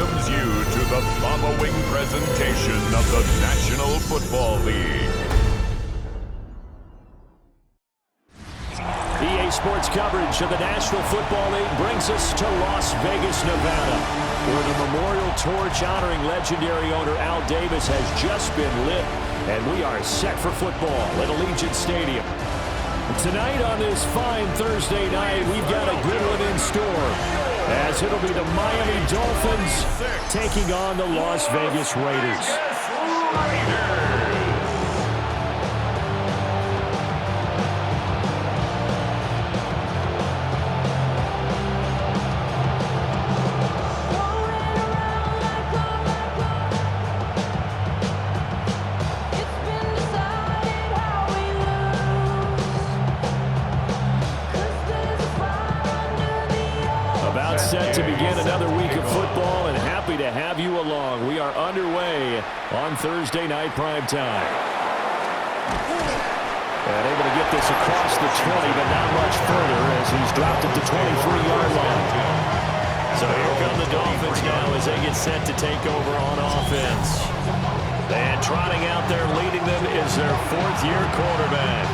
welcomes you to the following presentation of the National Football League. EA Sports coverage of the National Football League brings us to Las Vegas, Nevada, where the memorial torch honoring legendary owner Al Davis has just been lit, and we are set for football at Allegiant Stadium. Tonight on this fine Thursday night, we've got a good one in store, as it'll be the Miami Dolphins taking on the Las Vegas Raiders. Set to begin another week of football, and happy to have you along. We are underway on Thursday night primetime. And able to get this across the 20, but not much further as he's dropped at the 23-yard line. So here come the Dolphins now as they get set to take over on offense. And trotting out there leading them is their fourth-year quarterback.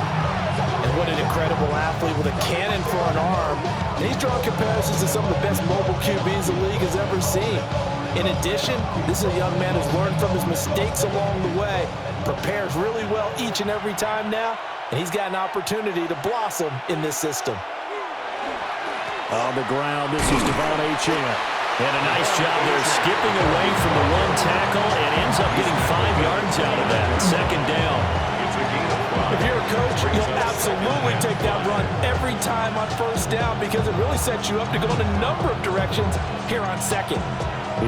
And what an incredible athlete with a cannon for an arm. And he's drawing comparisons to some of the best mobile QBs the league has ever seen. In addition, this is a young man who's learned from his mistakes along the way, prepares really well each and every time now, and he's got an opportunity to blossom in this system. On the ground, this is Devon Achane. And a nice job there skipping away from the one tackle and ends up getting 5 yards out of that. Second down. If you're a coach, you'll absolutely take that run every time on first down because it really sets you up to go in a number of directions here on second.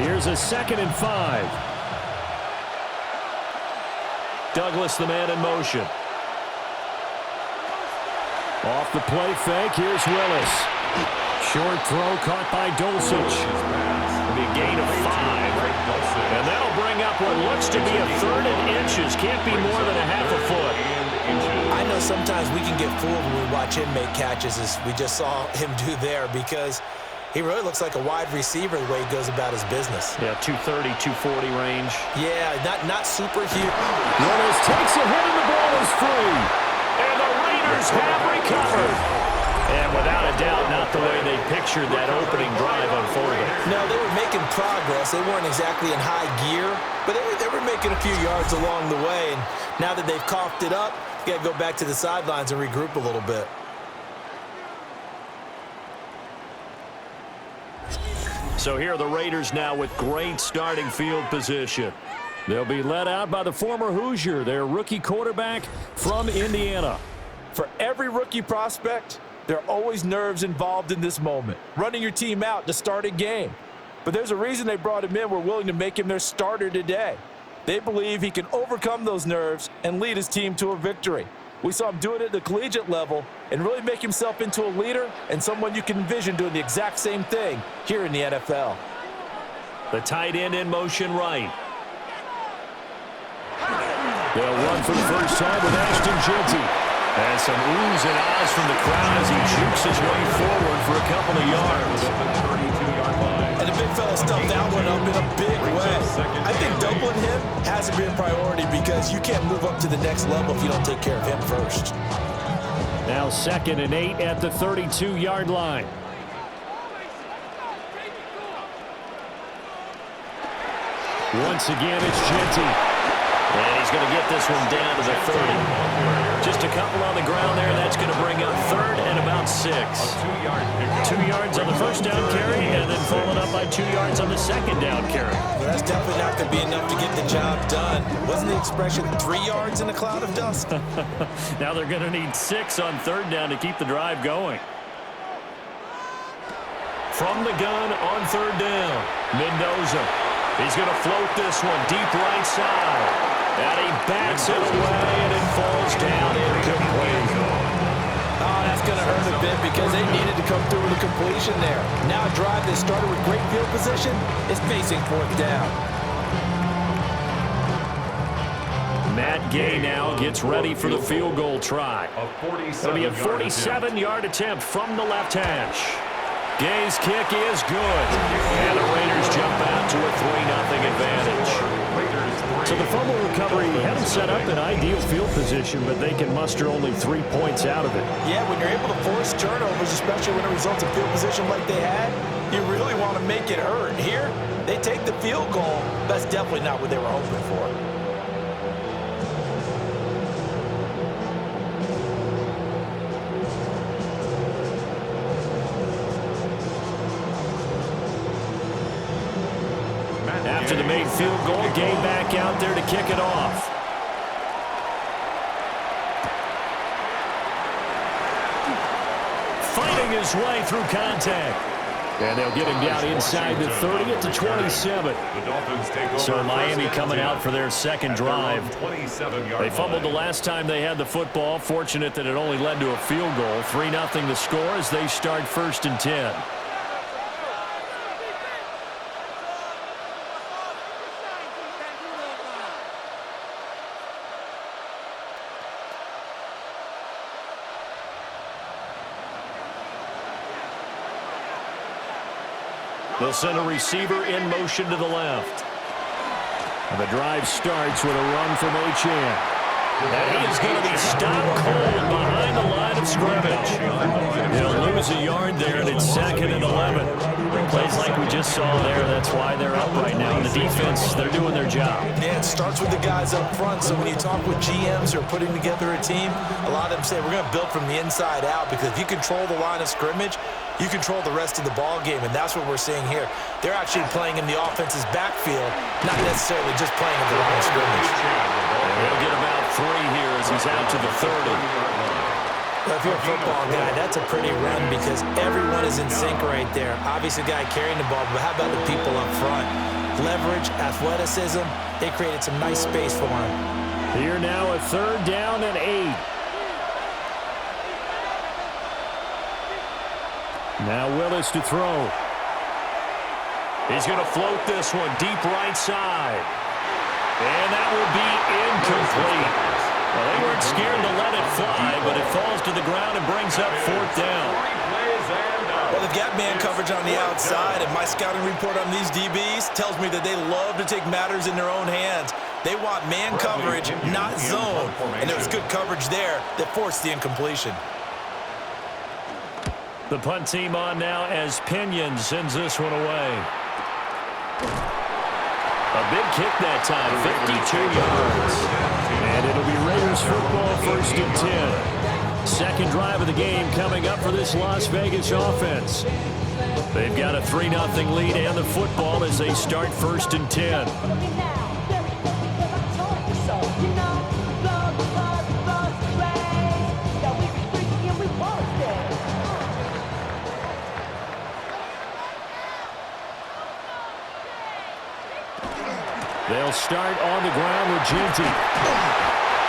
Here's a 2nd and 5. Douglas, the man in motion. Off the play fake, here's Willis. Short throw caught by Dulcich. It'll be a gain of 5. And that'll bring up what looks to be a 3rd and inches. Can't be more than a half a foot. I know sometimes we can get fooled when we watch him make catches, as we just saw him do there, because he really looks like a wide receiver the way he goes about his business. Yeah, 230, 240 range. Yeah, not super huge. Willis takes a hit and the ball is free. And the Raiders have recovered. And without a doubt, not the way they pictured that opening drive unfolding. No, they were making progress. They weren't exactly in high gear, but they were making a few yards along the way. And now that they've coughed it up, you got to go back to the sidelines and regroup a little bit. So here are the Raiders now with great starting field position. They'll be led out by the former Hoosier, their rookie quarterback from Indiana. For every rookie prospect, there are always nerves involved in this moment, running your team out to start a game. But there's a reason they brought him in. We're willing to make him their starter today. They believe he can overcome those nerves and lead his team to a victory. We saw him do it at the collegiate level and really make himself into a leader and someone you can envision doing the exact same thing here in the NFL. The tight end in motion right. They'll run for the first time with Ashton Jeanty. And some oohs and ahs from the crowd as he jukes his way forward for a couple of yards. And the big fella stuffed that one up in a big way. I think doubling him hasn't been a priority because you can't move up to the next level if you don't take care of him first. Now 2nd and 8 at the 32-yard line. Once again, it's Jeanty. And he's going to get this one down to the 30. Just a couple on the ground there. That's going to bring up 3rd and about 6. 2 yards on the first down carry, and then followed up by 2 yards on the second down carry. Well, that's definitely not going to be enough to get the job done. Wasn't the expression 3 yards in a cloud of dust? Now they're going to need 6 on 3rd down to keep the drive going. From the gun on 3rd down, Mendoza. He's going to float this one deep right side. And he backs it away, and it falls down incomplete. Oh, that's going to hurt a bit because they needed to come through with a completion there. Now a drive that started with great field position is facing 4th down. Matt Gay now gets ready for the field goal try. It'll be a 47-yard attempt from the left hash. Gay's kick is good. And the Raiders jump out to a set up in ideal field position, but they can muster only 3 points out of it. Yeah, when you're able to force turnovers, especially when it results in field position like they had, you really want to make it hurt. Here, they take the field goal. That's definitely not what they were hoping for. After the made field goal, Gay back out there to kick it off. Fighting his way through contact. And they'll get him down inside the 30 at the 27. So Miami coming out for their second drive. They fumbled the last time they had the football. Fortunate that it only led to a field goal. 3-0 the score as they start 1st and 10. They'll send a receiver in motion to the left. And the drive starts with a run from Achane. And he is going to be stopped cold behind the line of scrimmage. He'll lose a yard there, and it's 2nd and 11. Plays like we just saw there. That's why they're up right now. And the defense, they're doing their job. Yeah, it starts with the guys up front. So when you talk with GMs who are putting together a team, a lot of them say we're going to build from the inside out, because if you control the line of scrimmage, you control the rest of the ball game, and that's what we're seeing here. They're actually playing in the offense's backfield, not necessarily just playing in the line of scrimmage. He'll get about 3 here as he's out to the 30. Well, if you're a football guy, that's a pretty run because everyone is in sync right there. Obviously, the guy carrying the ball, but how about the people up front? Leverage, athleticism, they created some nice space for him. Here now, a 3rd down and 8. Now Willis to throw. He's going to float this one deep right side. And that will be incomplete. Well, they weren't scared to let it fly, but it falls to the ground and brings up 4th down. Well, they've got man coverage on the outside, and my scouting report on these DBs tells me that they love to take matters in their own hands. They want man coverage, not zone. And there was good coverage there that forced the incompletion. The punt team on now as Pinion sends this one away. A big kick that time, 52 yards. And it'll be Raiders football 1st and 10. Second drive of the game coming up for this Las Vegas offense. They've got a 3-0 lead and the football as they start 1st and 10. They'll start on the ground with Ginty.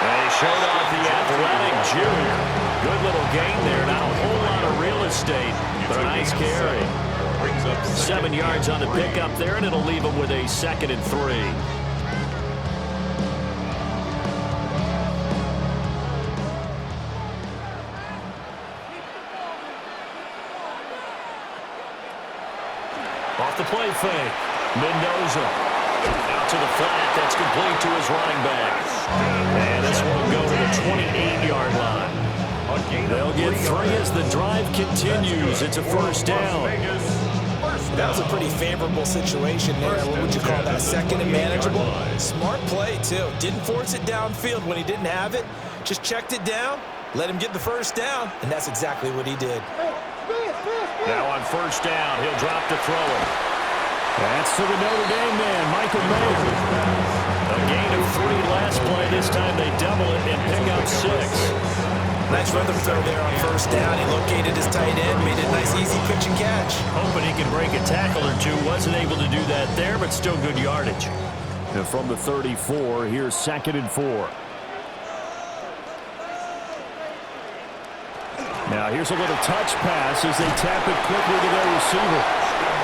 They showed off the athletic junior. Good little gain there. Not a whole lot of real estate, but a nice carry. 7 yards on the pickup there, and it'll leave them with a 2nd and 3. Off the play fake. Mendoza. Out to the flat. That's complete to his running back. And this one will go to the 28-yard line. They'll get 3 as the drive continues. It's a 1st down. That was a pretty favorable situation there. What would you call that? 2nd and manageable? Smart play, too. Didn't force it downfield when he didn't have it. Just checked it down, let him get the 1st down, and that's exactly what he did. Now on 1st down, he'll drop to throw it. That's to the Notre Dame man, Michael Mayer. A gain of 3 last play. This time they double it and pick up 6. Nice rhythm throw there on 1st down. He located his tight end, made it a nice easy pitch and catch. Hoping he could break a tackle or two. Wasn't able to do that there, but still good yardage. And from the 34, here's 2nd and 4. Now here's a little touch pass as they tap it quickly to their receiver.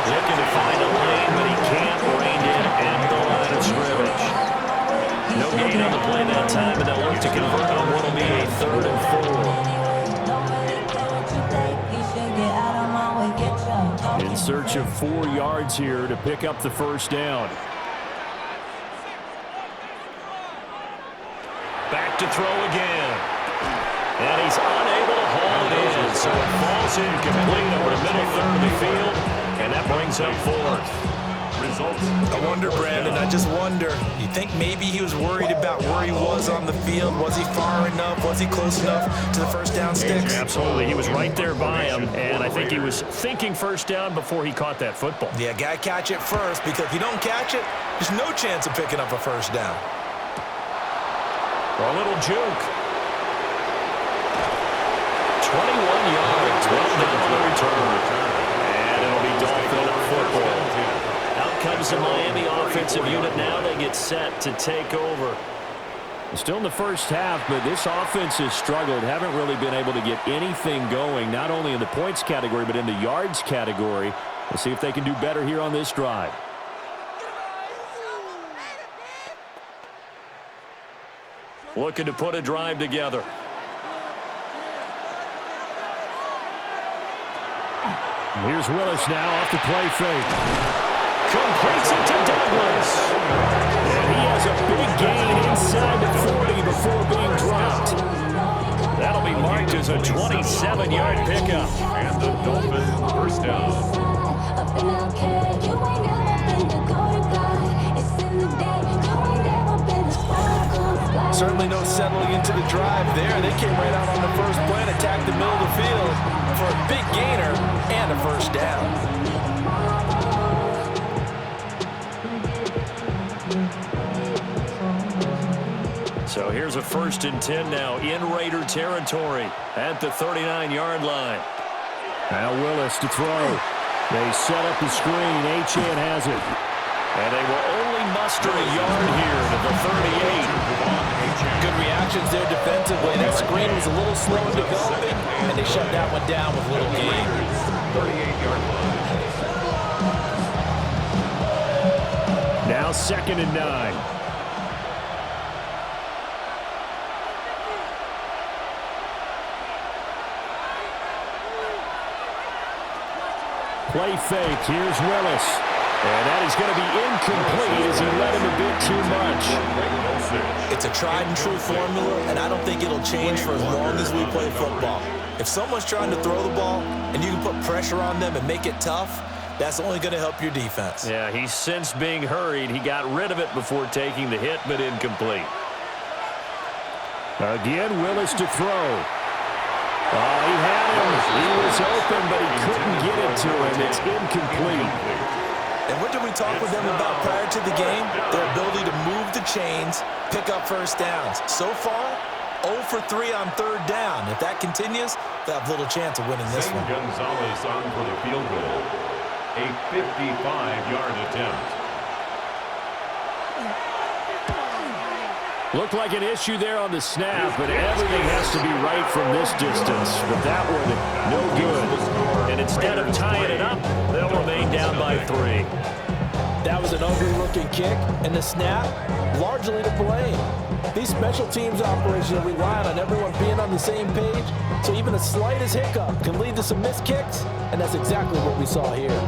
Looking to find a lane, but he can't. Reined in at the line of scrimmage. No gain on the play that time, and they'll look to convert on what will be a 3rd and 4. In search of 4 yards here to pick up the 1st down. to throw again. And he's unable to haul it in, so it falls incomplete over the middle third of the field, and that brings up fourth. I wonder, Brandon, I just wonder, you think maybe he was worried about where he was on the field? Was he far enough? Was he close enough to the first down sticks? Absolutely. He was right there by him, and I think he was thinking first down before he caught that football. Yeah, got to catch it first, because if you don't catch it, there's no chance of picking up a first down. A little juke. 21 yards. Well done on the return. And it'll be Dolphin football. Out comes the Miami offensive unit now. They get set to take over. Still in the first half, but this offense has struggled. Haven't really been able to get anything going, not only in the points category, but in the yards category. We'll see if they can do better here on this drive. Looking to put a drive together. Here's Willis now off the play fake. Completes it to Douglas. And he has a big gain inside the 40 before being dropped. That'll be marked as a 27-yard pickup. And the Dolphins first down. Certainly no settling into the drive there. They came right out on the first play and attacked the middle of the field for a big gainer and a first down. So here's a 1st and 10 now in Raider territory at the 39-yard line. Now Willis to throw. They set up the screen. Achane has it. And they will only muster a yard here to the 38. Good reactions there defensively. That screen was a little slow in developing, and they shut that one down with little gain. 38-yard line. Now 2nd and 9. Play fake. Here's Willis. And that is going to be incomplete as he led him a bit too much. It's a tried-and-true formula, and I don't think it'll change for as long as we play football. If someone's trying to throw the ball and you can put pressure on them and make it tough, that's only going to help your defense. Yeah, he's since being hurried. He got rid of it before taking the hit, but incomplete. Again, Willis to throw. Oh, he had him. He was open, but he couldn't get it to him. It's incomplete. And what did we talk with them about prior to the game? Their ability to move the chains, pick up first downs. So far, 0 for 3 on 3rd down. If that continues, they'll have little chance of winning this one. Gonzalez on for the field goal. A 55-yard attempt. Looked like an issue there on the snap, but everything has to be right from this distance. But that one, no good. And instead of tying it up, they'll remain down by 3. That was an ugly-looking kick, and the snap, largely to blame. These special teams operations are relying on everyone being on the same page, so even the slightest hiccup can lead to some missed kicks, and that's exactly what we saw here.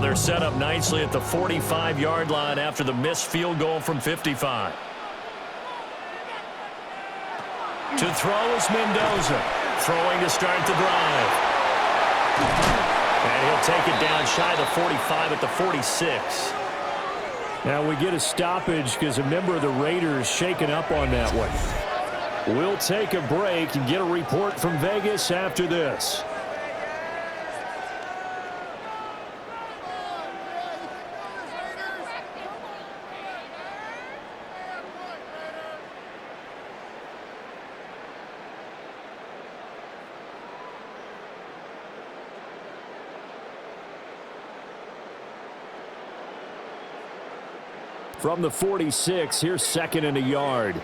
They're set up nicely at the 45-yard line after the missed field goal from 55. To throw is Mendoza. Throwing to start the drive. And he'll take it down shy of the 45 at the 46. Now we get a stoppage because a member of the Raiders shaken up on that one. We'll take a break and get a report from Vegas after this. From the 46, here's 2nd and a yard.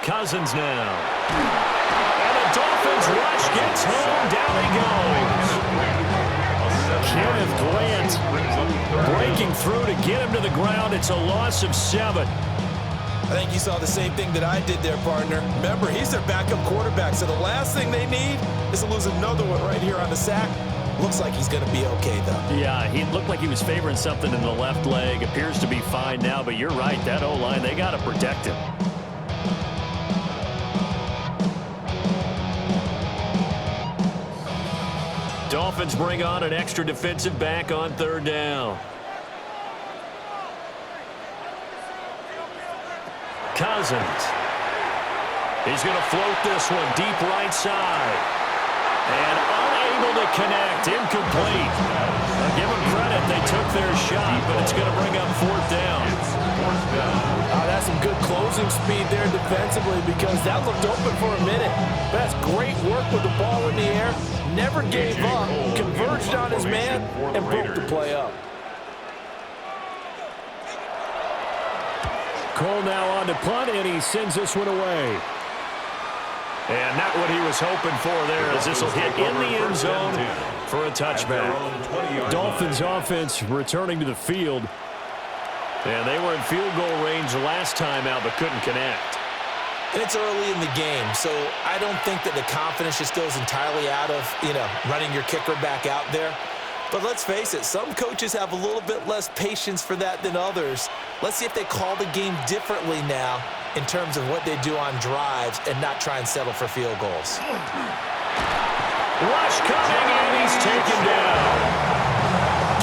Cousins now. And the Dolphins rush gets home. Down he goes. Kenneth Grant breaking through to get him to the ground. It's a loss of 7. I think you saw the same thing that I did there, partner. Remember, he's their backup quarterback, so the last thing they need is to lose another one right here on the sack. Looks like he's going to be okay, though. Yeah, he looked like he was favoring something in the left leg. Appears to be fine now, but you're right. That O-line, they got to protect him. Dolphins bring on an extra defensive back on third down. Cousins. He's going to float this one deep right side. And unable to connect. Incomplete. Give them credit. They took their shot, but it's going to bring up fourth down. That's some good closing speed there defensively because that looked open for a minute. That's great work with the ball in the air. Never gave up. Converged on his man and broke the play up. Cole now on to punt, and he sends this one away. And not what he was hoping for there, as this will hit in the end zone for a touchback. Dolphins offense returning to the field. And they were in field goal range last time out, but couldn't connect. And it's early in the game, so I don't think that the confidence just goes entirely out of, running your kicker back out there. But let's face it, some coaches have a little bit less patience for that than others. Let's see if they call the game differently now in terms of what they do on drives and not try and settle for field goals. Rush coming, and he's taken down.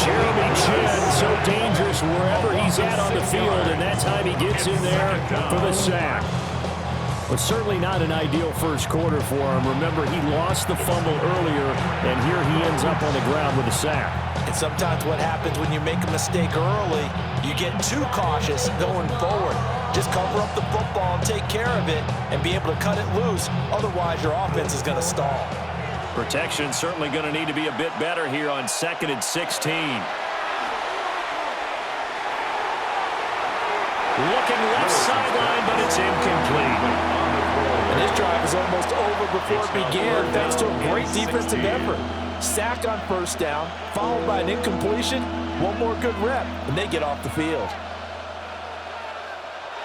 Jeremy Chin, so dangerous wherever he's at on the field, and that time he gets in there for the sack. But certainly not an ideal first quarter for him. Remember, he lost the fumble earlier, and here he ends up on the ground with a sack. And sometimes what happens when you make a mistake early, you get too cautious going forward. Just cover up the football and take care of it and be able to cut it loose. Otherwise, your offense is going to stall. Protection certainly going to need to be a bit better here on 2nd and 16. Looking left sideline, but it's incomplete. And this drive is almost over before it began thanks to a great defensive effort. Sack on first down, followed by an incompletion. One more good rep, and they get off the field.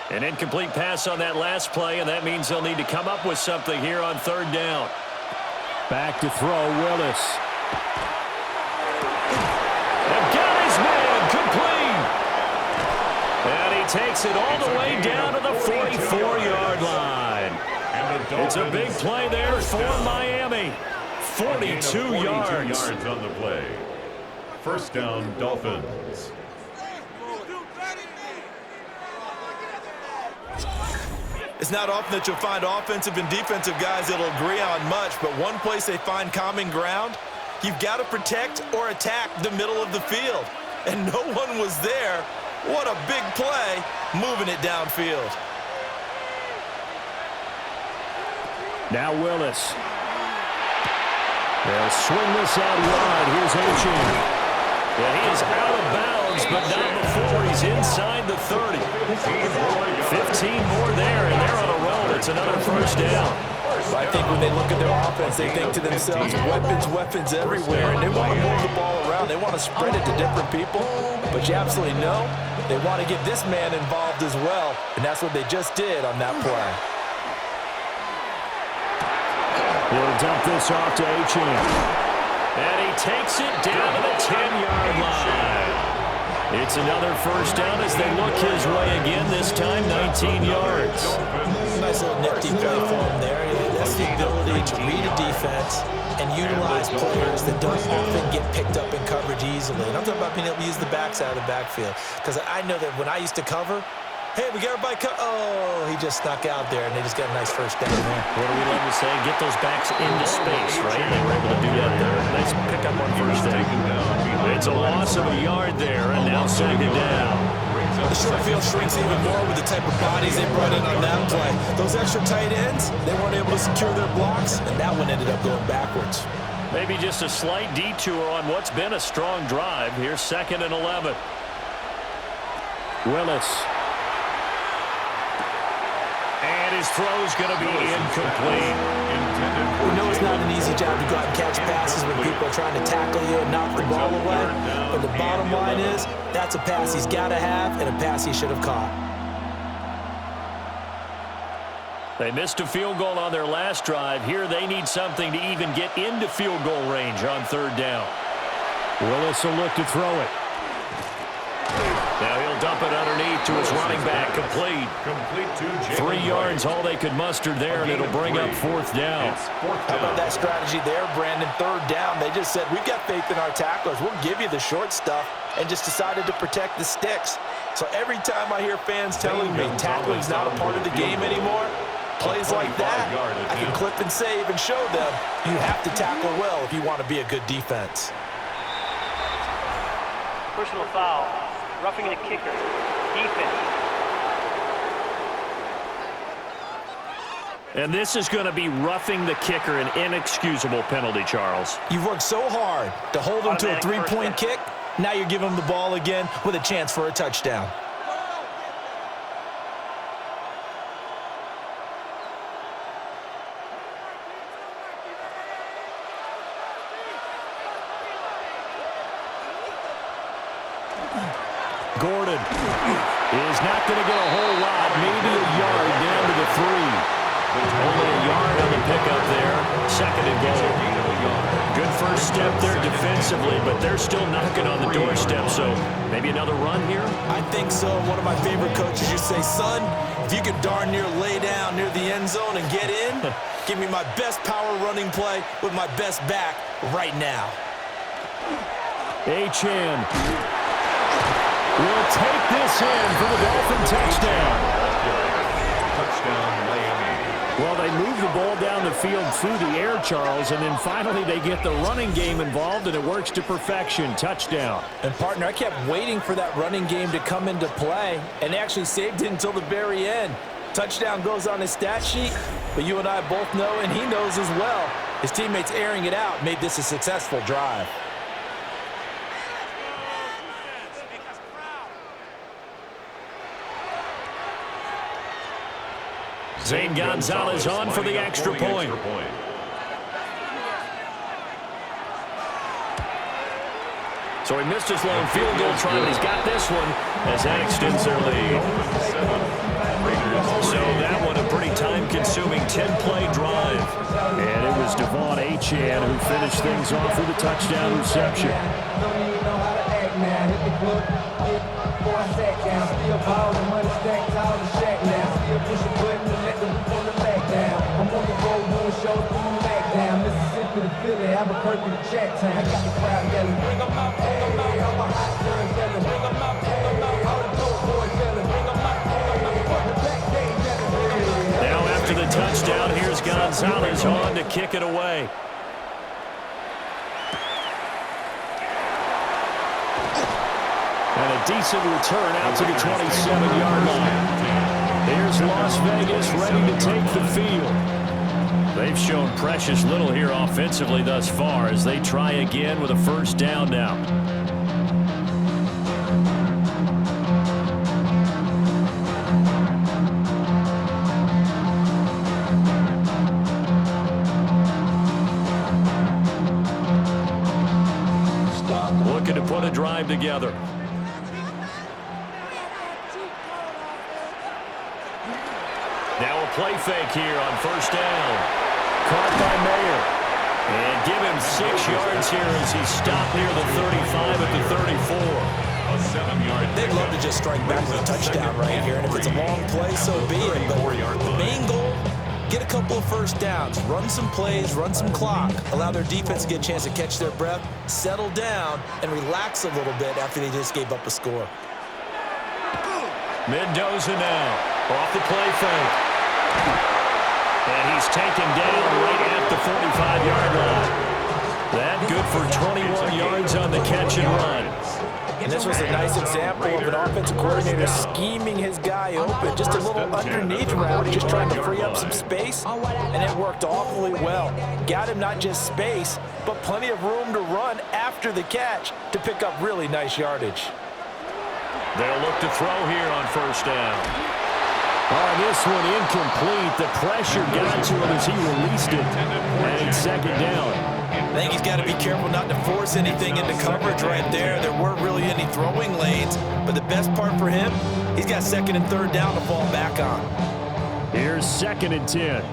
An incomplete pass on that last play, and that means they'll need to come up with something here on third down. Back to throw, Willis. And got his man, complete. And he takes it all the way down to the 44-yard line. It's a big play there for Miami. 42 yards on the play. First down, Dolphins. It's not often that you'll find offensive and defensive guys that'll agree on much, but one place they find common ground, you've got to protect or attack the middle of the field. And no one was there. What a big play, moving it downfield. Now Willis. They'll swing this out wide. Here's Achan. Yeah, he is out of bounds, but not before he's inside the 30. 15 more there, and they're on a roll. It's another first down. I think when they look at their offense, they think to themselves, weapons everywhere, and they want to move the ball around. They want to spread it to different people, but you absolutely know they want to get this man involved as well, and that's what they just did on that play. He'll dump this off to Achan. And he takes it down to the 10-yard line. It's another first down as they look his way again, this time 19 yards. Nice little nifty play for him there. That's the ability to read a defense and utilize players that don't often get picked up in coverage easily. And I'm talking about being able to use the backside of the backfield. Because I know that when I used to cover, hey, we got everybody oh, he just snuck out there, and they just got a nice first down there. What do we love to say? Get those backs into space, right? They were able to do that there. Nice pickup on first down. It's a loss of a yard there, and now second down. The short field shrinks even more with the type of bodies they brought in on that play. Those extra tight ends, they weren't able to secure their blocks, and that one ended up going backwards. Maybe just a slight detour on what's been a strong drive. Here's 2nd and 11. Willis. And his throw's going to be incomplete. We know it's not an easy job to go out and catch passes when people are trying to tackle you and knock the ball away. But the bottom line is, that's a pass he's got to have and a pass he should have caught. They missed a field goal on their last drive. Here they need something to even get into field goal range on third down. Willis will look to throw it. Now he'll dump it underneath to his running back, complete. 3 yards, all they could muster there, and it'll bring up fourth down. How about that strategy there, Brandon? Third down, they just said, we've got faith in our tacklers. We'll give you the short stuff, and just decided to protect the sticks. So every time I hear fans telling me tackling's not a part of the game anymore, plays like that, I can clip and save and show them you have to tackle well if you want to be a good defense. Personal foul, roughing the kicker, defense. And this is going to be roughing the kicker, an inexcusable penalty, Charles. You've worked so hard to hold him to a three-point kick. Now you're giving him the ball again with a chance for a touchdown. Gordon is not going to get a whole lot, maybe a yard down to the 3. Only a yard on the pickup there. Second and goal. Good first step there defensively, but they're still knocking on the doorstep, so maybe another run here? I think so. One of my favorite coaches used to say, son, if you could darn near lay down near the end zone and get in, give me my best power running play with my best back right now. Achane will take this in for the Dolphin touchdown. Touchdown, Miami. Well, they move the ball down the field through the air, Charles, and then finally they get the running game involved, and it works to perfection. Touchdown. And, partner, I kept waiting for that running game to come into play, and they actually saved it until the very end. Touchdown goes on his stat sheet, but you and I both know, and he knows as well, his teammates airing it out made this a successful drive. Zane Gonzalez on for the extra point. So he missed his long field goal try, but he's got this one as that extends their lead. So that one a pretty time-consuming 10-play drive. And it was Devon Achane who finished things off with a touchdown reception. Now after the touchdown, here's Gonzalez on to kick it away. And a decent return out to the 27-yard line. Here's Las Vegas ready to take the field. They've shown precious little here offensively thus far as they try again with a first down now. Looking to put a drive together. Now a play fake here on first down. Caught by Mayer. And give him 6 yards here as he stopped near the 35 at the 34. A 7-yard. They'd love to just strike back with a touchdown right here, and if it's a long play, so be it. But the main goal, get a couple of first downs, run some plays, run some clock, allow their defense to get a chance to catch their breath, settle down, and relax a little bit after they just gave up a score. Mendoza now off the play fake. And he's taken down right at the 45-yard line. That good for 21 yards on the catch and run. And this was a nice example of an offensive coordinator scheming his guy open. Just a little underneath route, just trying to free up some space, and it worked awfully well. Got him not just space, but plenty of room to run after the catch to pick up really nice yardage. They'll look to throw here on first down. Oh, this one incomplete. The pressure got to him as he released it. And it's second down. I think he's got to be careful not to force anything into coverage right there. There weren't really any throwing lanes, but the best part for him, he's got second and third down to fall back on. Here's 2nd and 10.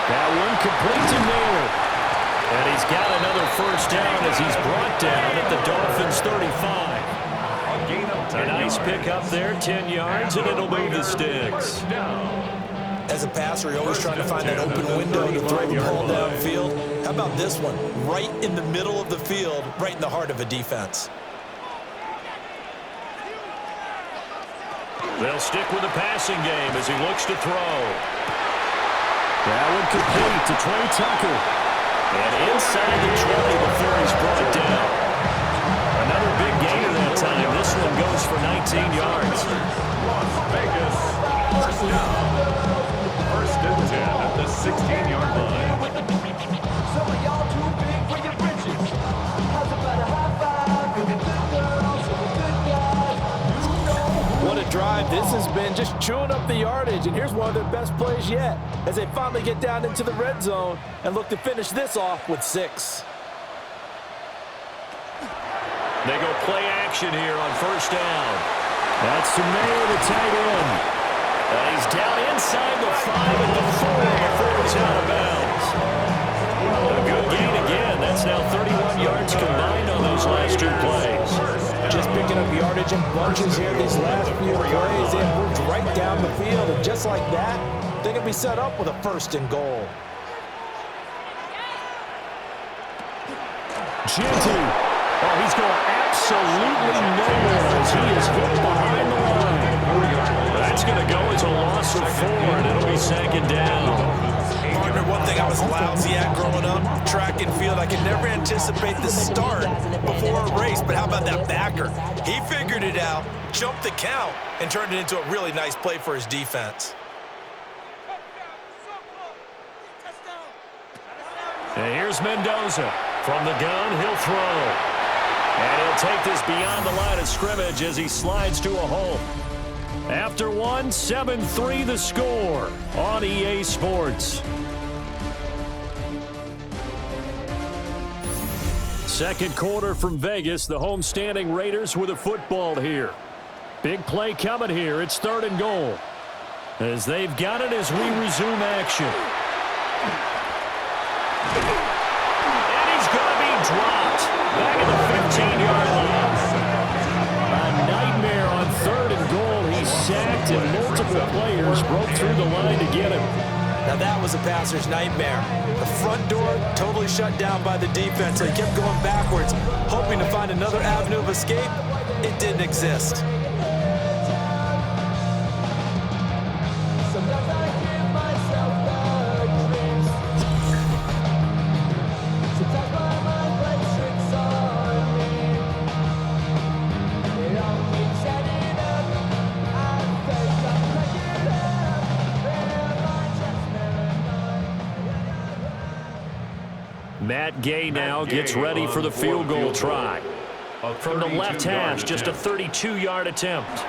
That one complete to Naylor. And he's got another first down as he's brought down at the Dolphins' 35. A nice pick up there, 10 yards, and it'll move the sticks. As a passer, you're always trying to find that open window to throw the ball downfield. How about this one? Right in the middle of the field, right in the heart of a defense. They'll stick with the passing game as he looks to throw. That one complete to Trey Tucker. And inside the 20 before he's brought down. Another big gainer that time. This one goes for 19 yards. Las Vegas, first down. 1st and 10 at the 16-yard line. Some of y'all too big for your britches. How's about a high five with the good girls and the good guys? You know. What a drive this has been, just chewing up the yardage. And here's one of their best plays yet as they finally get down into the red zone and look to finish this off with 6. They go play action here on 1st down. That's Mayer, the tight end. And he's down inside the 5 at the 4 before he's out of bounds. A good gain again. That's now 31 yards combined on those last 2 plays. Just picking up yardage in bunches here these last few plays. They moved right down the field, and just like that, they can be set up with a 1st and goal. Ginty. Oh, he's going absolutely nowhere as he is hit behind the line. That's going to go as a loss of 4, and it'll be 2nd down. Partner, one thing I was lousy at growing up, track and field, I could never anticipate the start before a race, but how about that backer? He figured it out, jumped the count, and turned it into a really nice play for his defense. And here's Mendoza. From the gun, he'll throw. And he'll take this beyond the line of scrimmage as he slides to a hole. After one, 7-3 the score on EA Sports. 2nd quarter from Vegas. The homestanding Raiders with a football here. Big play coming here. It's 3rd and goal. As they've got it as we resume action. And he's going to be dropped. Back at the 15-yard line. A nightmare on 3rd and goal. He's sacked and multiple players broke through the line to get him. Now that was a passer's nightmare. The front door totally shut down by the defense. So he kept going backwards, hoping to find another avenue of escape. It didn't exist. Sometimes I give myself bad dreams. Sometimes my mind plays tricks on me. It all keeps adding up. I think I'm cracking up. Am I just paranoid? Matt Gay now gets ready for the field goal try. From the left hash, just a 32-yard attempt.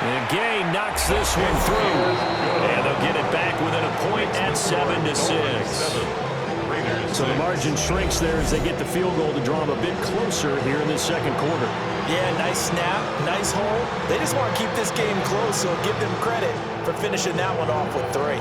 And Gay knocks this one through. And they'll get it back within a point at 7-6. So the margin shrinks there as they get the field goal to draw them a bit closer here in this 2nd quarter. Yeah, nice snap, nice hole. They just want to keep this game close, so give them credit for finishing that one off with 3.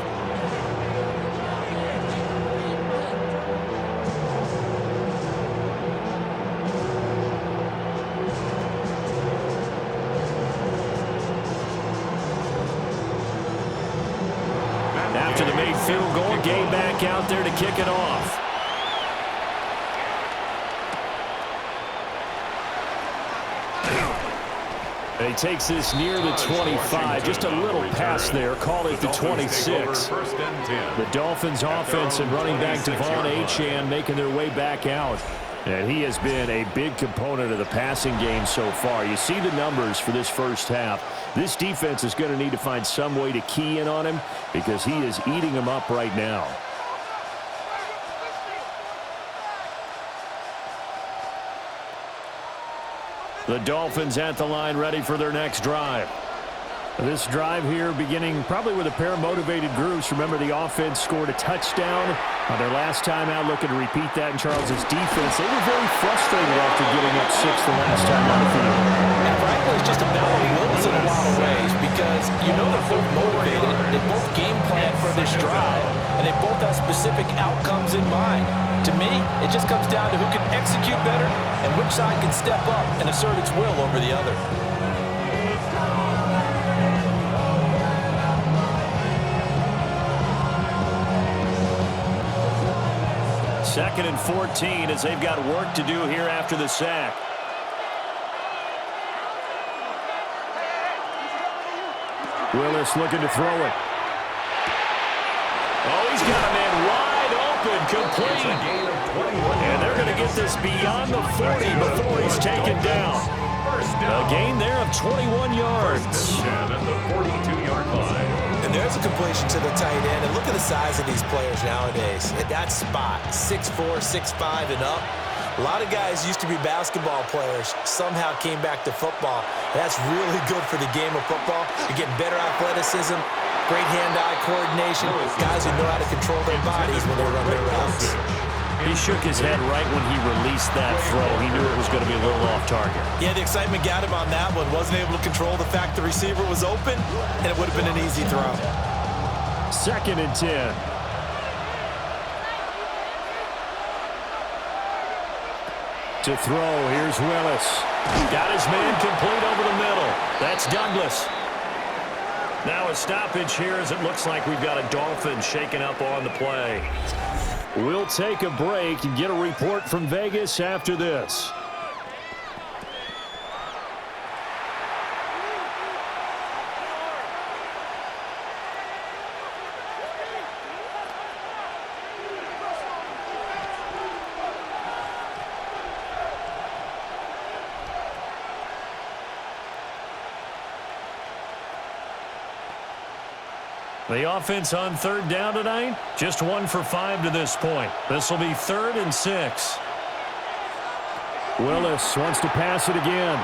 After the made field goal, Gay back out there to kick it off. And he takes this near the 25. Just a little pass there. Call it the 26. The Dolphins offense and running back Devon Achane making their way back out. And he has been a big component of the passing game so far. You see the numbers for this first half. This defense is going to need to find some way to key in on him because he is eating them up right now. The Dolphins at the line ready for their next drive. This drive here beginning probably with a pair of motivated groups. Remember, the offense scored a touchdown On their last time out, looking to repeat that in Charles' defense, they were very frustrated after giving up 6 the last time on the field. And frankly, it's just a battle of wills in a lot of ways because you know they're both motivated, they both game plan for this drive, and they both have specific outcomes in mind. To me, it just comes down to who can execute better and which side can step up and assert its will over the other. Second and 14 as they've got work to do here after the sack. Willis looking to throw it. Oh, he's got a man wide open, complete. And they're going to get this beyond the 40 before he's taken down. A gain there of 21 yards. At the 42-yard line. And there's a completion to the tight end. And look at the size of these players nowadays. At that spot, 6'4", 6'5", and up. A lot of guys used to be basketball players, somehow came back to football. That's really good for the game of football. You're getting better athleticism, great hand-eye coordination, guys who know how to control their bodies when they run their routes. He shook his head right when he released that throw. He knew it was going to be a little off target. Yeah, the excitement got him on that one. Wasn't able to control the fact the receiver was open, and it would have been an easy throw. Second and 10. To throw, here's Willis. Got his man complete over the middle. That's Douglas. Now a stoppage here as it looks like we've got a Dolphin shaken up on the play. We'll take a break and get a report from Vegas after this. The offense on third down tonight, just 1 for 5 to this point. This will be 3rd and 6. Willis wants to pass it again.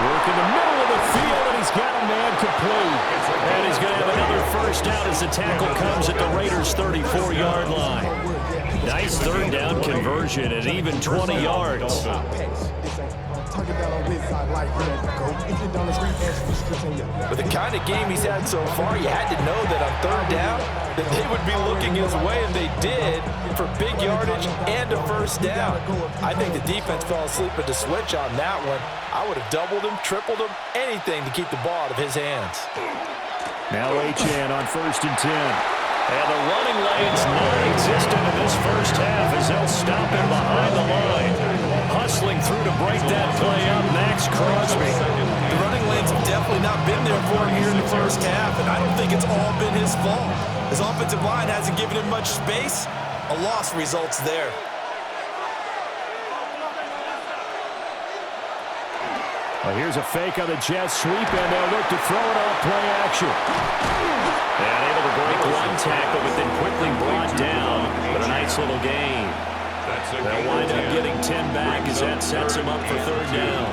Work in the middle of the field, and he's got a man complete. And he's going to have another first down as the tackle comes at the Raiders' 34-yard line. Nice third down conversion at even 20 yards. With the kind of game he's had so far, you had to know that on third down that they would be looking his way, and they did, for big yardage and a first down. I think the defense fell asleep at the switch on that one. I would have doubled him, tripled him, anything to keep the ball out of his hands. Now Achane on 1st and 10. And the running lane's non-existent in this first half as they'll stop him behind the line. Hustling through to break that play up, Max Crosby. The running lanes have definitely not been there for him here in the first half, and I don't think it's all been his fault. His offensive line hasn't given him much space. A loss results there. Well, here's a fake on the jet sweep, and they'll look to throw it off play action. And able to break one tackle, but then quickly brought down. But a nice little gain. They'll wind up getting 10 back as that sets him up for third down.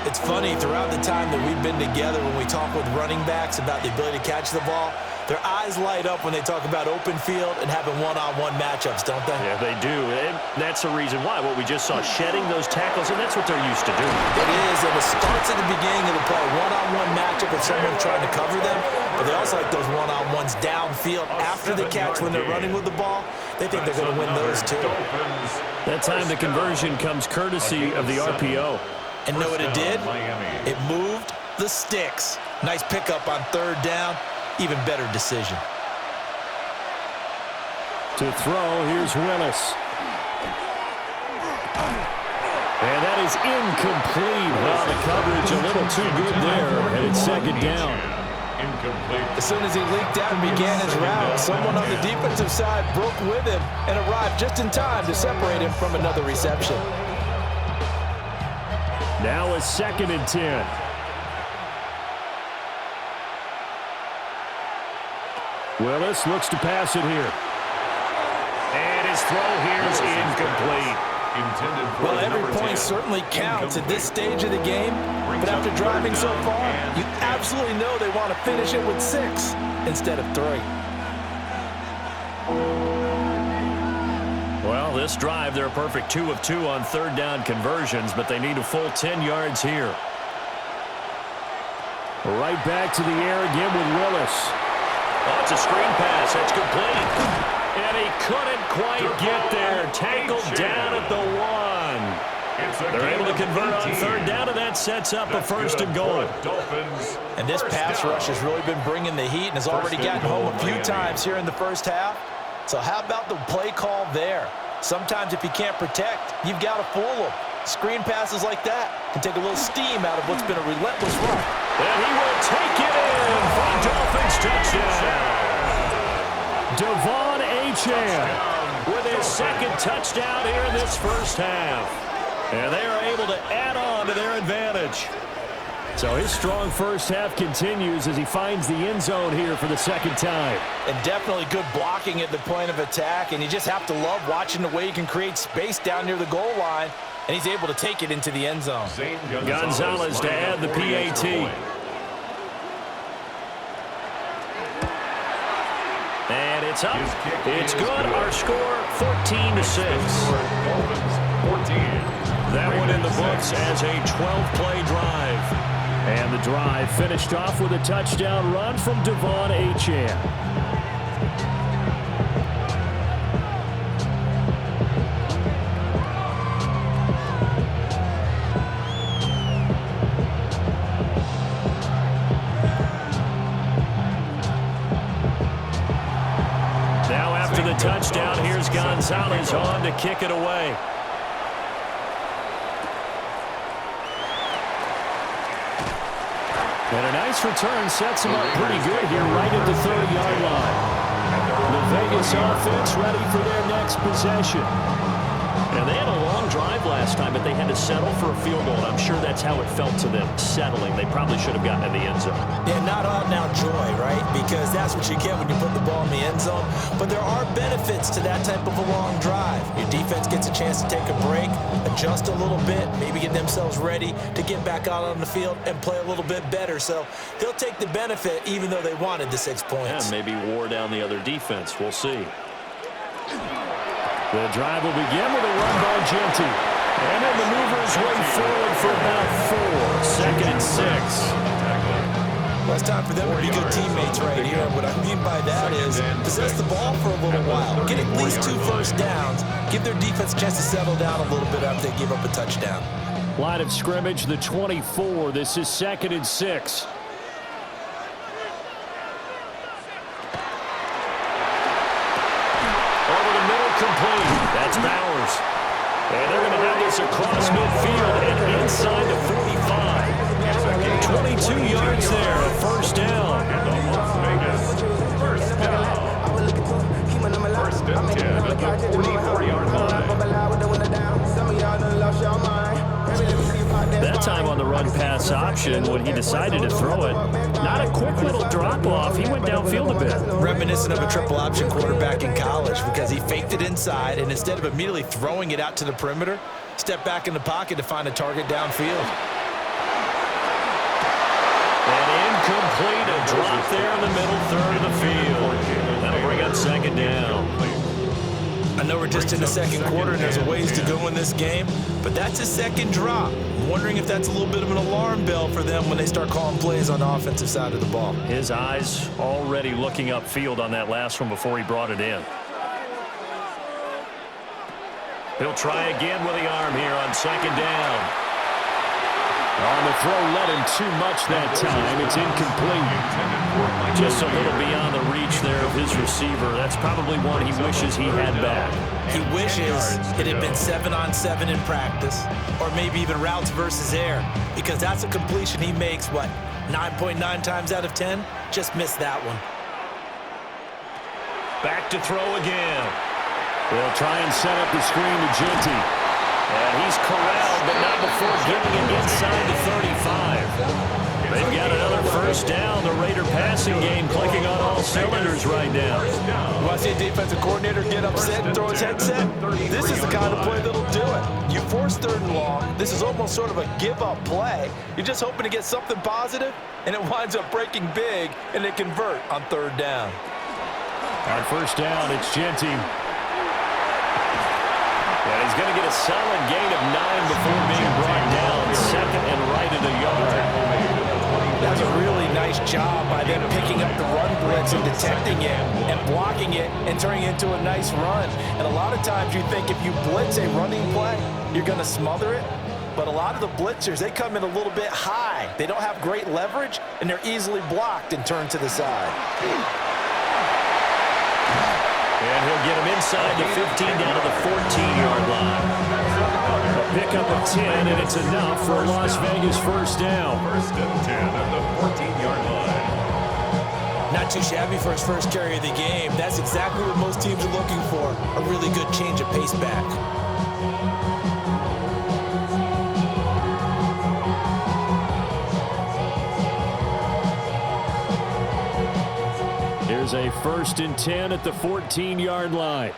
It's funny, throughout the time that we've been together, when we talk with running backs about the ability to catch the ball, their eyes light up when they talk about open field and having one-on-one matchups, don't they? Yeah, they do. And that's the reason why. What we just saw, shedding those tackles, and that's what they're used to doing. It is, and it starts at the beginning of the play. One-on-one matchup with someone trying to cover them, but they also like those one-on-ones downfield after the catch when they're running with the ball. They think they're going to win those too. That time the conversion comes courtesy of the RPO. And know what it did? It moved the sticks. Nice pickup on third down. Even better decision. To throw, here's Willis. And that is incomplete. Well, the coverage a little too good there, and it's 2nd down. As soon as he leaked out and began his route, someone on the defensive side broke with him and arrived just in time to separate him from another reception. Now a 2nd and 10. Willis looks to pass it here. And his throw here is incomplete. Well, every point certainly counts at this stage of the game, but after driving so far, you absolutely know they want to finish it with 6 instead of 3. Well, this drive, they're a perfect 2 of 2 on third down conversions, but they need a full 10 yards here. Right back to the air again with Willis. Oh, it's a screen pass. That's complete. And he couldn't quite get there. Tackled down at the 1. They're able to convert on third down, and that sets up a first and goal. And this pass rush has really been bringing the heat and has already gotten home a few times here in the first half. So how about the play call there? Sometimes if you can't protect, you've got to fool them. Screen passes like that can take a little steam out of what's been a relentless run. And he will take it in for a Dolphins touchdown. Devon Achane with his second touchdown here in this first half. And they are able to add on to their advantage. So his strong first half continues as he finds the end zone here for the second time. And definitely good blocking at the point of attack. And you just have to love watching the way he can create space down near the goal line. And he's able to take it into the end zone. Gonzalez to add the PAT. And it's up. It's good. Our score, 14-6. That one in the books as a 12-play drive. And the drive finished off with a touchdown run from Devon Achane. Now after the touchdown, here's Gonzalez on to kick it away. And a nice return sets him up pretty good here right at the 30-yard line. The Vegas offense ready for their next possession. And they had a long drive last time, but they had to settle for a field goal. And I'm sure that's how it felt to them, settling. They probably should have gotten in the end zone. Yeah, not out now joy, right? Because that's what you get when you put the ball in the end zone. But there are benefits to that type of a long drive. Your defense gets a chance to take a break, adjust a little bit, maybe get themselves ready to get back out on the field and play a little bit better. So they'll take the benefit even though they wanted the 6 points. And maybe wore down the other defense. We'll see. The drive will begin with a run by Genty. And he'll maneuver his way forward for about 4. Second and 6. Well, it's time for them to be good teammates right here. What I mean by that is possess the ball for a little while. Get at least 2 first downs. Give their defense a chance to settle down a little bit after they give up a touchdown. Line of scrimmage, the 24. This is second and 6. Complete. That's Bowers. And they're going to have this across midfield and inside the 45. 22 yards there, a first down. First and 10 at the 44-yard line. That time on the run-pass option, when he decided to throw it, not a quick little drop-off. He went downfield a bit. Reminiscent of a triple option quarterback in college because he faked it inside, and instead of immediately throwing it out to the perimeter, stepped back in the pocket to find a target downfield. And incomplete, a drop there in the middle third of the field. That'll bring up second down. I know we're just in the second quarter and there's a ways to go in this game, but that's a second drop. I'm wondering if that's a little bit of an alarm bell for them when they start calling plays on the offensive side of the ball. His eyes already looking upfield on that last one before he brought it in. He'll try again with the arm here on second down. On the throw, led him too much that time. It's incomplete. Just a little beyond the reach there of his receiver. That's probably one he wishes he had back. He wishes it had been 7-on-7 in practice, or maybe even routes versus air, because that's a completion he makes, 9.9 times out of 10? Just missed that one. Back to throw again. They'll try and set up the screen to Genty. And he's corralled, but not before getting it inside the 35. They've got another first down. The Raider passing game clicking on all cylinders right now. You want to see a defensive coordinator get upset and throw his headset? This is the kind of play that'll do it. You force third and long. This is almost sort of a give-up play. You're just hoping to get something positive, and it winds up breaking big, and they convert on third down. On first down, it's Genty. he's going to get a solid gain of 9 before being brought down. Second and right at a yard. That was a really nice job by them picking up the run blitz and detecting it and blocking it and turning it into a nice run. And a lot of times you think if you blitz a running play, you're going to smother it. But a lot of the blitzers, they come in a little bit high. They don't have great leverage, and they're easily blocked and turned to the side. And he'll get him inside the 15 down to the 14-yard line. A pickup of 10, and it's enough for a Las Vegas first down. First and 10 at the 14-yard line. Not too shabby for his first carry of the game. That's exactly what most teams are looking for, a really good change of pace back. Here's a first and 10 at the 14-yard line.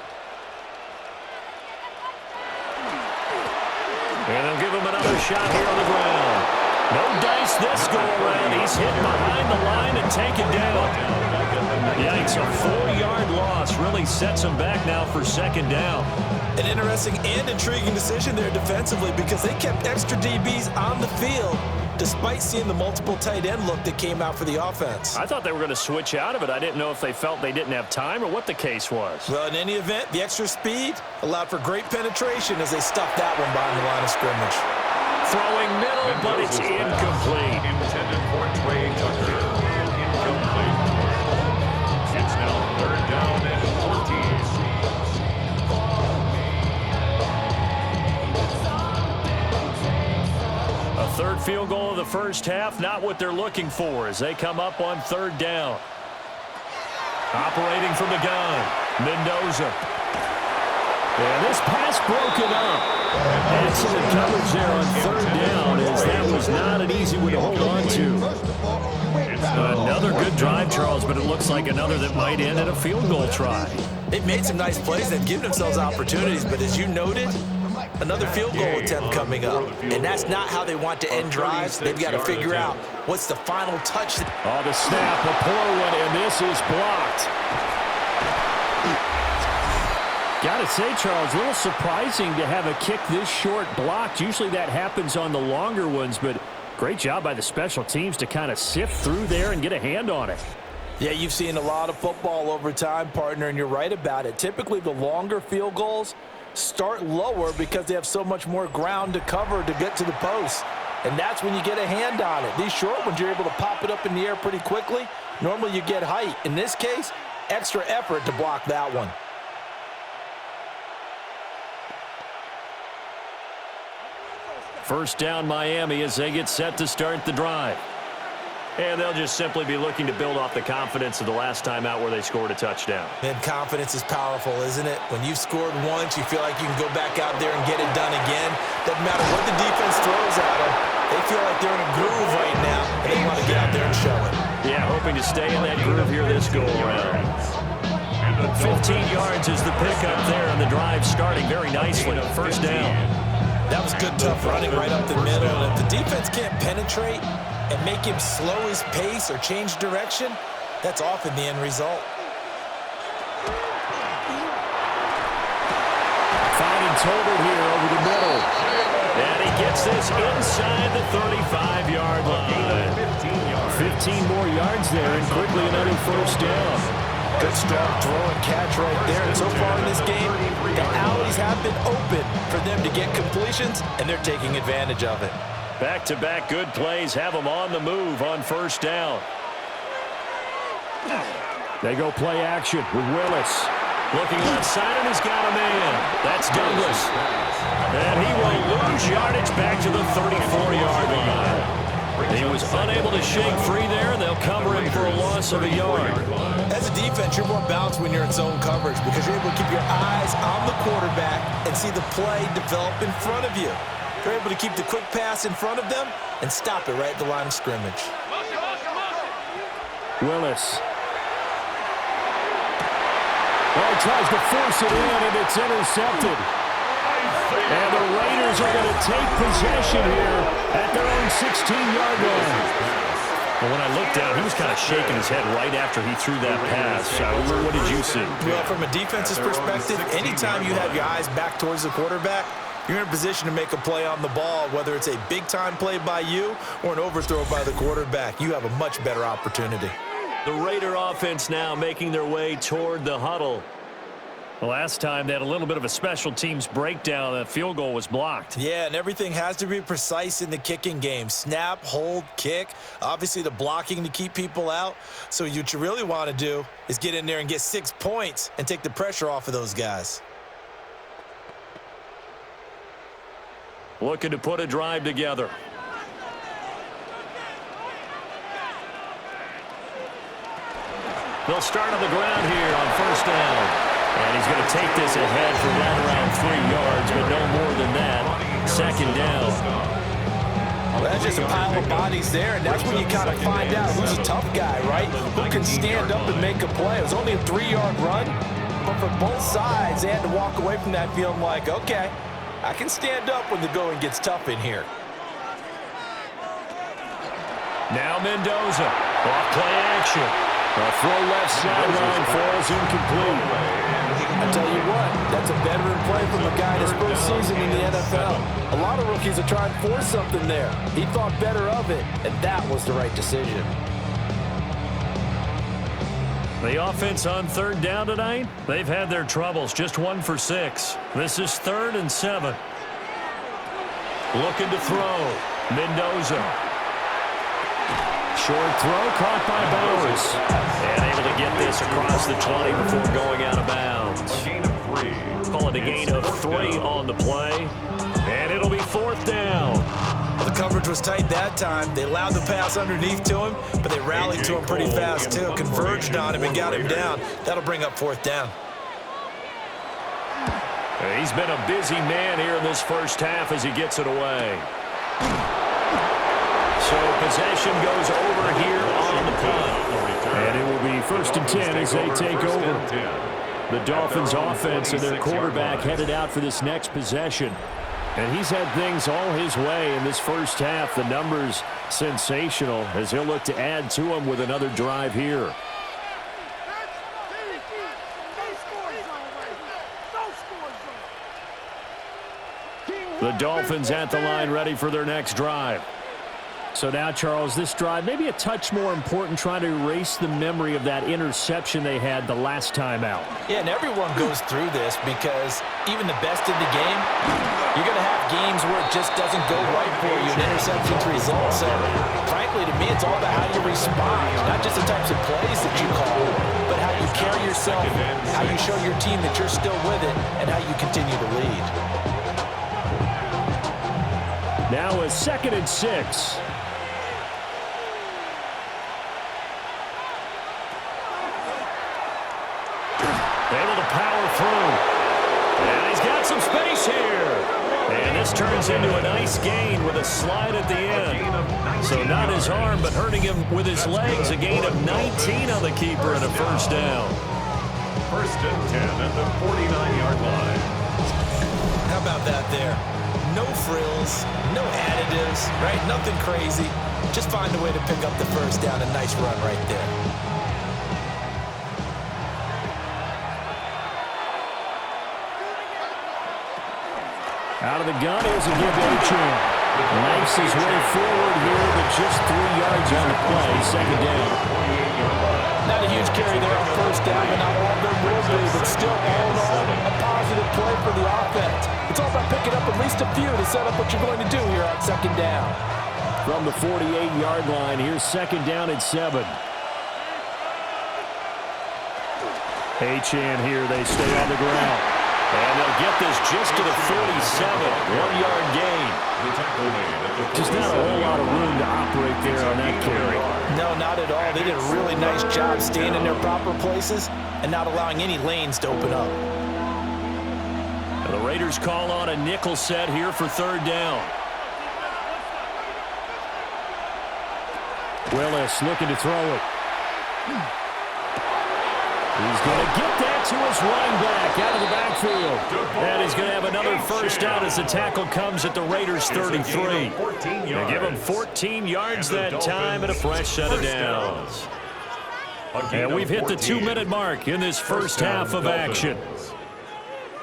And they'll give him another shot here on the ground. No dice this go-around. He's hit behind the line and taken down. Yikes, a 4-yard loss really sets him back now for second down. An interesting and intriguing decision there defensively because they kept extra DBs on the field despite seeing the multiple tight end look that came out for the offense. I thought they were going to switch out of it. I didn't know if they felt they didn't have time or what the case was. Well, in any event, the extra speed allowed for great penetration as they stuffed that one behind the line of scrimmage. Throwing middle, but it's incomplete. Intended for Trey Tucker. Incomplete. It's now third down and 14. A third field goal of the first half, not what they're looking for as they come up on third down. Operating from the gun, Mendoza. And this pass broken up. Excellent coverage there on third down as that was not an easy one to hold on to. Another good drive, Charles, but it looks like another that might end in a field goal try. They've made some nice plays. They've given themselves opportunities, but as you noted, another field goal attempt coming up. And that's not how they want to end drives. They've got to figure out what's the final touch. Oh, the snap, a poor one, and this is blocked. Got to say, Charles, a little surprising to have a kick this short blocked. Usually that happens on the longer ones, but great job by the special teams to kind of sift through there and get a hand on it. Yeah, you've seen a lot of football over time, partner, and you're right about it. Typically, the longer field goals start lower because they have so much more ground to cover to get to the post. And that's when you get a hand on it. These short ones, you're able to pop it up in the air pretty quickly. Normally, you get height. In this case, extra effort to block that one. First down, Miami, as they get set to start the drive. And they'll just simply be looking to build off the confidence of the last time out where they scored a touchdown. And confidence is powerful, isn't it? When you've scored once, you feel like you can go back out there and get it done again. Doesn't matter what the defense throws at them. They feel like they're in a groove right now, and they want to get out there and show it. Yeah, hoping to stay in that groove here this go-around. 15 yards is the pickup there, and the drive starting very nicely. First down. That was good, tough running right up the middle. And if the defense can't penetrate and make him slow his pace or change direction, that's often the end result. Finding total here over the middle. And he gets this inside the 35-yard line. 15 more yards there, and quickly another first down. Good strong throw and catch right there. And so far in this game, the alleys have been open for them to get completions, and they're taking advantage of it. Back-to-back good plays have them on the move on first down. They go play action with Willis. Looking outside, and he's got a man. That's Douglas. And he will lose yardage back to the 34-yard line. He was unable to shake free there. They'll cover him for a loss of a yard. As a defense, you're more balanced when you're in zone coverage because you're able to keep your eyes on the quarterback and see the play develop in front of you. You're able to keep the quick pass in front of them and stop it right at the line of scrimmage. Willis. Oh, tries to force it in, and it's intercepted. And the Raiders are going to take possession here at their own 16-yard line. Well, when I looked down, he was kind of shaking his head right after he threw that pass. What did you see? Well, from a defense's perspective, anytime you have your eyes back towards the quarterback, you're in a position to make a play on the ball, whether it's a big-time play by you or an overthrow by the quarterback. You have a much better opportunity. The Raider offense now making their way toward the huddle. Last time they had a little bit of a special teams breakdown. That field goal was blocked. Yeah, and everything has to be precise in the kicking game. Snap, hold, kick. Obviously the blocking to keep people out. So what you really want to do is get in there and get 6 points and take the pressure off of those guys. Looking to put a drive together. They'll start on the ground here on first down. And he's going to take this ahead for right around 3 yards, but no more than that. Second down. Well, that's just a pile of bodies there, and that's when you kind of find out who's a tough guy, right? Who can stand up and make a play. It was only a 3-yard run, but for both sides, they had to walk away from that feeling like, okay, I can stand up when the going gets tough in here. Now Mendoza. Off play action. A throw left sideline falls incomplete. I tell you what, that's a veteran play from a guy in his first season in the NFL. A lot of rookies are trying to force something there. He thought better of it, and that was the right decision. The offense on third down tonight, they've had their troubles. Just 1 for 6. This is 3rd and 7. Looking to throw. Mendoza. Short throw caught by Bowers. And able to get this across the 20 before going out of bounds. A gain of 3. Call it a gain of 3 on the play. And it'll be 4th down. Well, the coverage was tight that time. They allowed the pass underneath to him, but they rallied to him pretty fast too. Converged on him and got him down. That'll bring up 4th down. He's been a busy man here in this first half as he gets it away. So possession goes over here on the punt. And it will be 1st and 10 as they take over. The Dolphins offense and their quarterback headed out for this next possession. And he's had things all his way in this first half. The numbers sensational as he'll look to add to them with another drive here. The Dolphins at the line ready for their next drive. So now, Charles, this drive maybe a touch more important, trying to erase the memory of that interception they had the last time out. Yeah, and everyone goes through this because even the best in the game, you're going to have games where it just doesn't go right for you, and interceptions result. So, frankly, to me, it's all about how you respond, not just the types of plays that you call, but how you carry yourself, how you show your team that you're still with it, and how you continue to lead. Now a 2nd and 6. Able to power through. And he's got some space here. And this turns into a nice gain with a slide at the end. So not his arm, but hurting him with his legs. A gain of 19 on the keeper and a first down. 1st and 10 at the 49-yard line. How about that there? No frills, no additives, right? Nothing crazy. Just find a way to pick up the first down. A nice run right there. Out of the gun, here's a give A-Chan. Knifes his way forward here, but just 3 yards on the play. 2nd down. Not a huge carry there on first down, but not all of them will be, but still all in all, a positive play for the offense. It's all about picking up at least a few to set up what you're going to do here on 2nd down. From the 48-yard line, here's 2nd down and 7. A-Chan here, they stay on the ground. And they'll get this just to the 47, 1-yard gain. Just not a whole lot of room to operate there on that carry. No, not at all. They did a really nice job staying in their proper places and not allowing any lanes to open up. The Raiders call on a nickel set here for 3rd down. Willis looking to throw it. He's going to get that to his running back out of the backfield. And he's going to have another first down as the tackle comes at the Raiders' 33. They give him 14 yards that time and a fresh set of downs. And we've hit the 2-minute mark in this first half of action.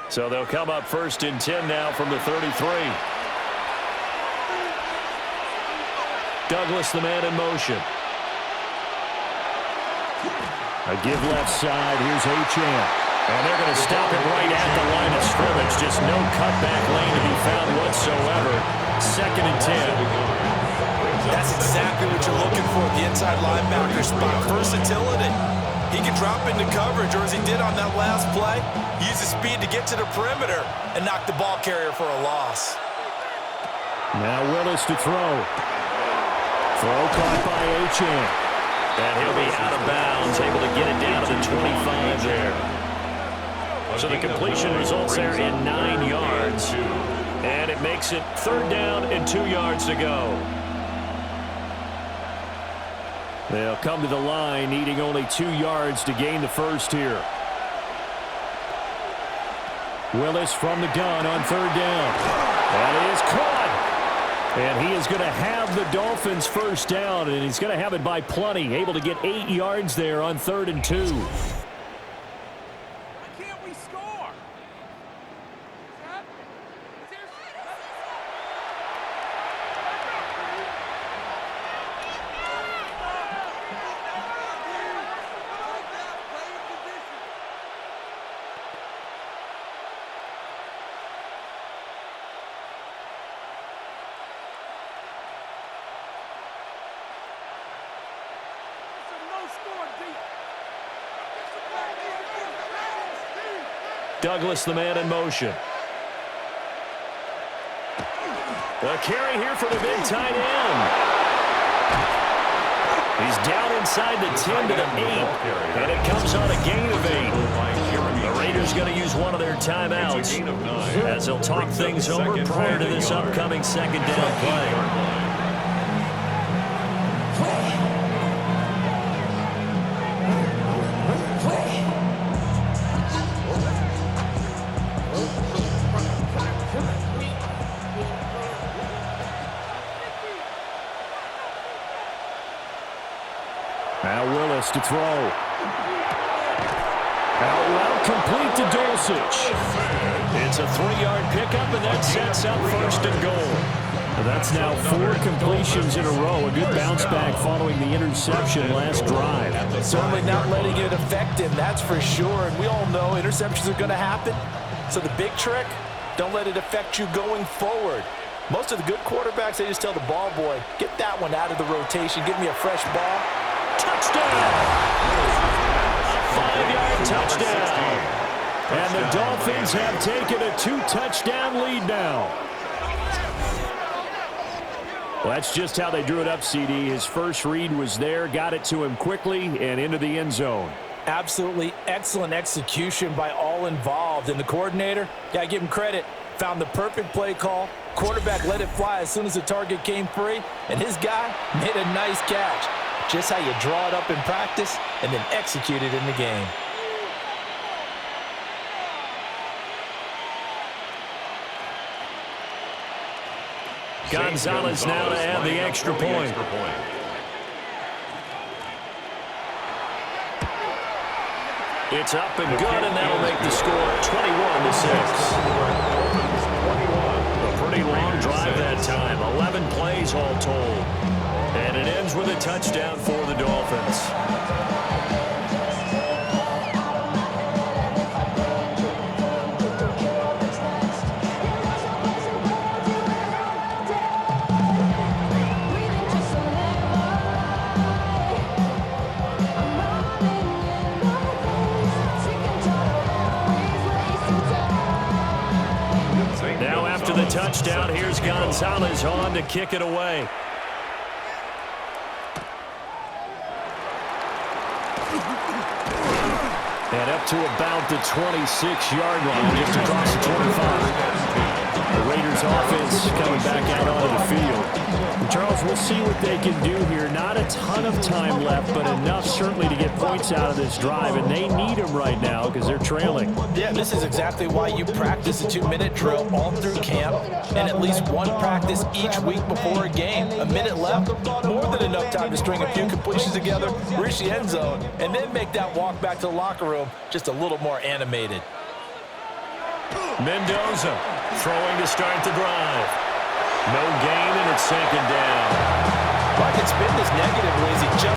So they'll come up first and 10 now from the 33. Douglas, the man in motion. A give left side. Here's Achane. And they're going to stop it right at the line of scrimmage. Just no cutback lane to be found whatsoever. Second and 10. That's exactly what you're looking for at the inside linebacker spot. Versatility. He can drop into coverage, or as he did on that last play, use his speed to get to the perimeter and knock the ball carrier for a loss. Now Willis to throw. Throw caught by Achane. And he'll be out of bounds, able to get it down to the 25 there. So the completion results there in 9 yards. And it makes it 3rd down and 2 yards to go. They'll come to the line, needing only 2 yards to gain the first here. Willis from the gun on 3rd down. That is caught. And he is going to have the Dolphins first down, and he's going to have it by plenty. Able to get 8 yards there on 3rd and 2. Douglas, the man in motion. The carry here for the big tight end. He's down inside the 10 to the 8, and it comes on a gain of 8. The Raiders going to use one of their timeouts as they'll talk things over prior to this upcoming 2nd down play. Now Willis to throw. Out route complete to Dulcich. It's a 3-yard pickup, and that sets up 1st and goal. That's now 4 completions in a row. A good bounce back following the interception last drive. Certainly not letting it affect him, that's for sure. And we all know interceptions are going to happen. So the big trick, don't let it affect you going forward. Most of the good quarterbacks, they just tell the ball boy, get that one out of the rotation, give me a fresh ball. Touchdown! A 5-yard touchdown. And the Dolphins have taken a 2-touchdown lead now. Well, that's just how they drew it up, CD. His first read was there, got it to him quickly, and into the end zone. Absolutely excellent execution by all involved. And the coordinator, got to give him credit, found the perfect play call. Quarterback let it fly as soon as the target came free, and his guy made a nice catch. Just how you draw it up in practice and then execute it in the game. Gonzalez now to add the extra point. It's up and good, and that'll make the score 21-6. A pretty long drive that time. 11 plays all told. And it ends with a touchdown for the Dolphins. Now after the touchdown, here's Gonzalez on to kick it away. And up to about the 26-yard line, just across the 25. The Raiders offense coming back out onto the field. And Charles, Eagles will see what they can do here. Not a ton of time left, but enough certainly to get points out of this drive, and they need them right now because they're trailing. Yeah, this is exactly why you practice a 2-minute drill all through camp and at least one practice each week before a game. A minute left, more than enough time to string a few completions together, reach the end zone, and then make that walk back to the locker room just a little more animated. Mendoza throwing to start the drive. No gain, and it's second down. Like it's been this negative, Lazy, just